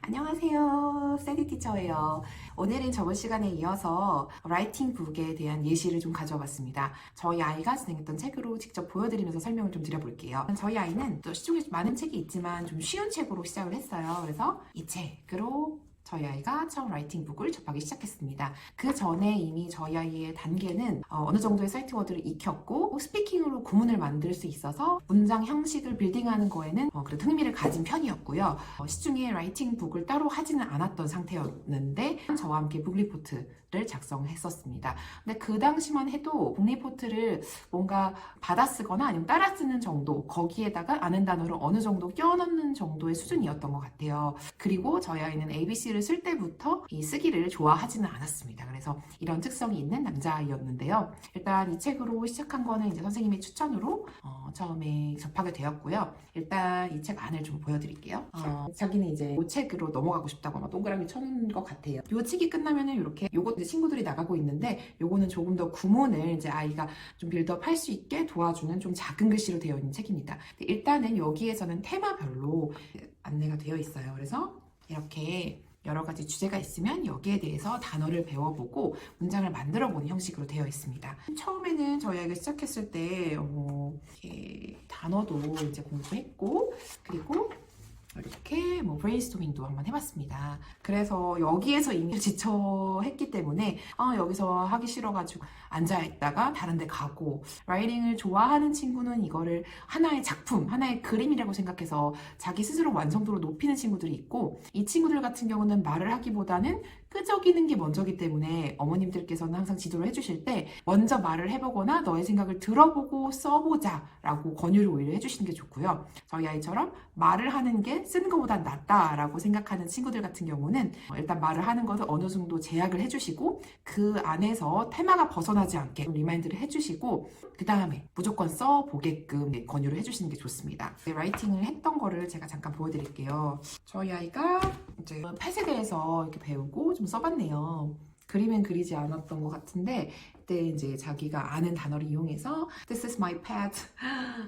안녕하세요. 세디 티처예요. 오늘은 저번 시간에 이어서 라이팅 북에 대한 예시를 좀 가져왔습니다. 저희 아이가 진행했던 책으로 직접 보여드리면서 설명을 좀 드려볼게요. 저희 아이는 또 시중에 많은 책이 있지만 좀 쉬운 책으로 시작을 했어요. 그래서 이 책으로 저희 아이가 처음 라이팅 북을 접하기 시작했습니다. 그 전에 이미 저희 아이의 단계는 어느 정도의 사이트 워드를 익혔고 스피킹으로 구문을 만들 수 있어서 문장 형식을 빌딩하는 거에는 그래도 흥미를 가진 편이었고요. 시중에 라이팅 북을 따로 하지는 않았던 상태였는데 저와 함께 북 리포트를 작성했었습니다. 근데 그 당시만 해도 북 리포트를 뭔가 받아 쓰거나 아니면 따라 쓰는 정도, 거기에다가 아는 단어를 어느 정도 껴넣는 정도의 수준이었던 것 같아요. 그리고 저희 아이는 ABC를 쓸 때부터 이 쓰기를 좋아하지는 않았습니다. 그래서 이런 특성이 있는 남자아이였는데요. 일단 이 책으로 시작한 거는 이제 선생님의 추천으로 처음에 접하게 되었고요. 일단 이 책 안을 좀 보여드릴게요. 자기는 이제 이 책으로 넘어가고 싶다고 아마 동그라미 쳐놓은 것 같아요. 이 책이 끝나면은 이렇게 요거 이제 친구들이 나가고 있는데 요거는 조금 더 구문을 이제 아이가 좀 빌드업 할 수 있게 도와주는 좀 작은 글씨로 되어 있는 책입니다. 일단은 여기에서는 테마별로 안내가 되어 있어요. 그래서 이렇게 여러 가지 주제가 있으면 여기에 대해서 단어를 배워보고 문장을 만들어보는 형식으로 되어 있습니다. 처음에는 저희 아이가 시작했을 때 이렇게 단어도 이제 공부했고 그리고 이렇게 브레인스토밍도 한번 해봤습니다. 그래서 여기에서 이미 지쳐 했기 때문에 여기서 하기 싫어가지고 앉아있다가 다른 데 가고, 라이팅을 좋아하는 친구는 이거를 하나의 작품, 하나의 그림이라고 생각해서 자기 스스로 완성도를 높이는 친구들이 있고, 이 친구들 같은 경우는 말을 하기보다는 끄적이는 게 먼저기 때문에 어머님들께서는 항상 지도를 해주실 때 먼저 말을 해보거나 너의 생각을 들어보고 써보자 라고 권유를 오히려 해주시는 게 좋고요. 저희 아이처럼 말을 하는 게 쓰는 것보다 낫다라고 생각하는 친구들 같은 경우는 일단 말을 하는 것을 어느 정도 제약을 해주시고 그 안에서 테마가 벗어나지 않게 리마인드를 해주시고 그 다음에 무조건 써보게끔 권유를 해주시는 게 좋습니다. 라이팅을 했던 거를 제가 잠깐 보여드릴게요. 저희 아이가 이제 펫에 대해서 이렇게 배우고 좀 써봤네요. 그림은 그리지 않았던 것 같은데 그때 이제 자기가 아는 단어를 이용해서 This is my pet,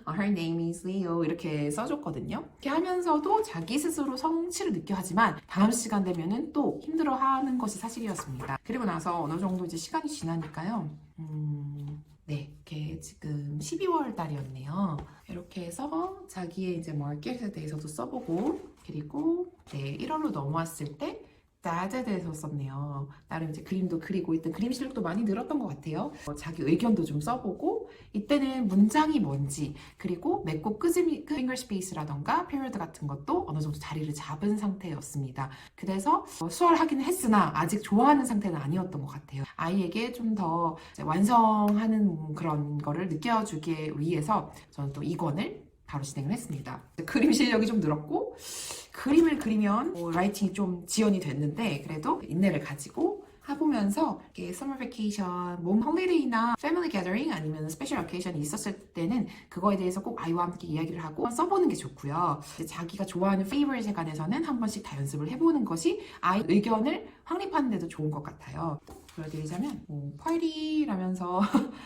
her name is Leo 이렇게 써줬거든요. 이렇게 하면서도 자기 스스로 성취를 느껴 하지만 다음 시간 되면은 또 힘들어하는 것이 사실이었습니다. 그리고 나서 어느 정도 이제 시간이 지나니까요. 네, 이렇게 지금 12월 달이었네요. 이렇게 해서 자기의 이제 마켓에 대해서도 써보고 그리고 네, 1월로 넘어왔을 때 dad에 대해서 썼네요. 나름 이제 그림도 그리고 있던 그림 실력도 많이 늘었던 것 같아요. 자기 의견도 좀 써보고 이때는 문장이 뭔지 그리고 맺고 끄짐이 finger space라던가 period 같은 것도 어느 정도 자리를 잡은 상태였습니다. 그래서 수월하기는 했으나 아직 좋아하는 상태는 아니었던 것 같아요. 아이에게 좀 더 완성하는 그런 거를 느껴주기 위해서 저는 또 이 권을 바로 진행을 했습니다. 그림 실력이 좀 늘었고 그림을 그리면 라이팅이 좀 지연이 됐는데 그래도 인내를 가지고 해보면서 이렇게 summer vacation, 몽 홀리데이나 family gathering 아니면 special occasion이 있었을 때는 그거에 대해서 꼭 아이와 함께 이야기를 하고 써보는 게 좋고요. 자기가 좋아하는 favorite에 관해서는 한 번씩 다 연습을 해보는 것이 아이 의견을 확립하는 데도 좋은 것 같아요. 보여드리자면 파이리라면서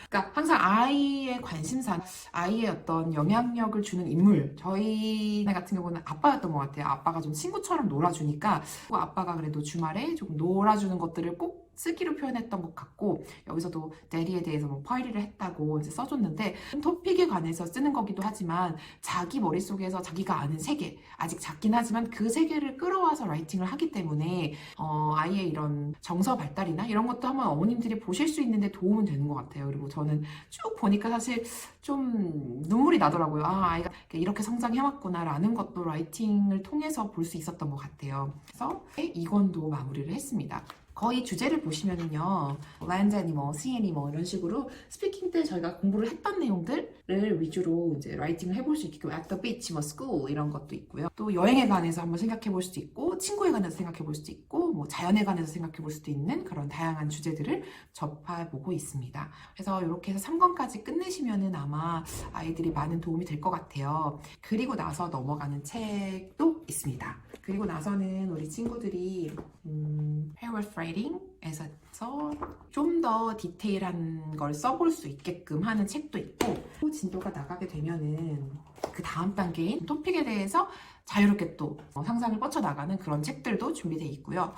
그러니까 항상 아이의 관심사, 아이의 어떤 영향력을 주는 인물, 저희 같은 경우는 아빠였던 것 같아요. 아빠가 좀 친구처럼 놀아주니까 아빠가 그래도 주말에 조금 놀아주는 것들을 꼭 쓰기로 표현했던 것 같고 여기서도 데디에 대해서 파이리를 했다고 이제 써줬는데 토픽에 관해서 쓰는 거기도 하지만 자기 머릿속에서 자기가 아는 세계, 아직 작긴 하지만 그 세계를 끌어와서 라이팅을 하기 때문에 아이의 이런 정서 발달이나 이런 것도 한번 어머님들이 보실 수 있는데 도움은 되는 것 같아요. 그리고 저는 쭉 보니까 사실 좀 눈물이 나더라고요. 아이가 이렇게 성장해왔구나 라는 것도 라이팅을 통해서 볼 수 있었던 것 같아요. 그래서 이 권도 마무리를 했습니다. 거의 주제를 보시면은요, land animal, sea animal 이런 식으로 스피킹 때 저희가 공부를 했던 내용들을 위주로 이제 라이팅을 해볼 수 있고 at the beach, school 이런 것도 있고요. 또 여행에 관해서 한번 생각해 볼 수도 있고 친구에 관해서 생각해 볼 수도 있고 자연에 관해서 생각해 볼 수도 있는 그런 다양한 주제들을 접해보고 있습니다. 그래서 이렇게 해서 3권까지 끝내시면은 아마 아이들이 많은 도움이 될 것 같아요. 그리고 나서 넘어가는 책도 있습니다. 그리고 나서는 우리 친구들이 pair of writing 좀 더 디테일한 걸 써볼 수 있게끔 하는 책도 있고, 진도가 나가게 되면은 그 다음 단계인 토픽에 대해서 자유롭게 또 상상을 뻗쳐나가는 그런 책들도 준비되어 있고요.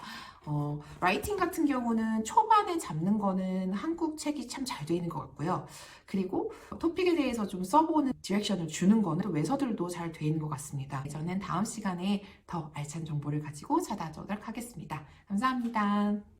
라이팅 같은 경우는 초반에 잡는 거는 한국 책이 참 잘 돼 있는 것 같고요. 그리고 토픽에 대해서 좀 써보는 디렉션을 주는 거는 또 외서들도 잘 돼 있는 것 같습니다. 저는 다음 시간에 더 알찬 정보를 가지고 찾아오도록 하겠습니다. 감사합니다.